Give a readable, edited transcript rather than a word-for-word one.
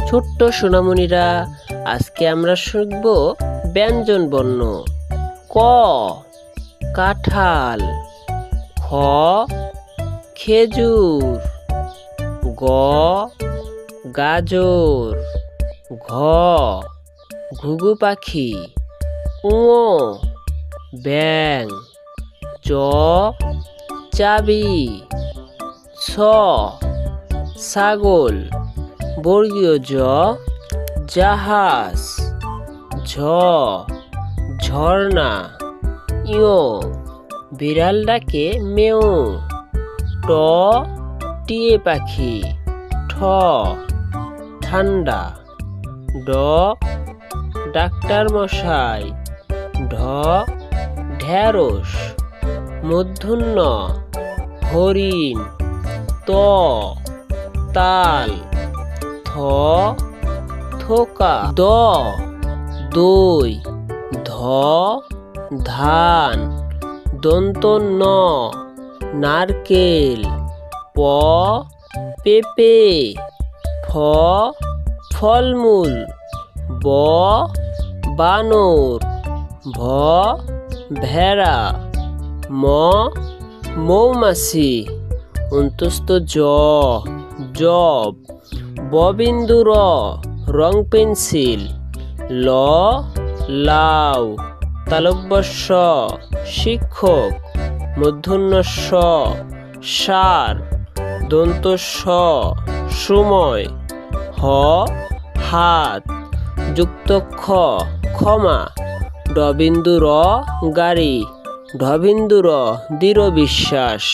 ছোট্ট সোনামণিরা, আজকে আমরা শিখব ব্যঞ্জন বর্ণ। ক কাঁঠাল, খ খেজুর, গ গাজর, ঘ ঘুঘু পাখি, ঙ ব্যাঙ, চ চাবি, ছ ছাগল, বর্গীয় জ জাহাজ, ঝ ঝর্ণা, ইয় বিড়াল ডাকে মেও, ট টিয়ে পাখি, ঠ ঠান্ডা, ড ডাক্তার মশাই, ঢ ঢেঁড়স, মূর্ধন্য হরিণ, ত তাল, থ থোকা, দ দই, ধ ধান, দন্ত ন নারকেল, প পেঁপে, ফ ফলমূল, ব বানর, ভ ভেড়া, ম মৌমাছি, অন্তস্থ জ জব, ববিন্দু র রং পেন্সিল, ল লাউ, তালব্য শ শিক্ষক, মূর্ধন্য ষ সার, দন্ত স সময়, হ হাত, যুক্ত খ ক্ষমা, ডবিন্দু র গাড়ি, ঢবিন্দু র দৃঢ় বিশ্বাস।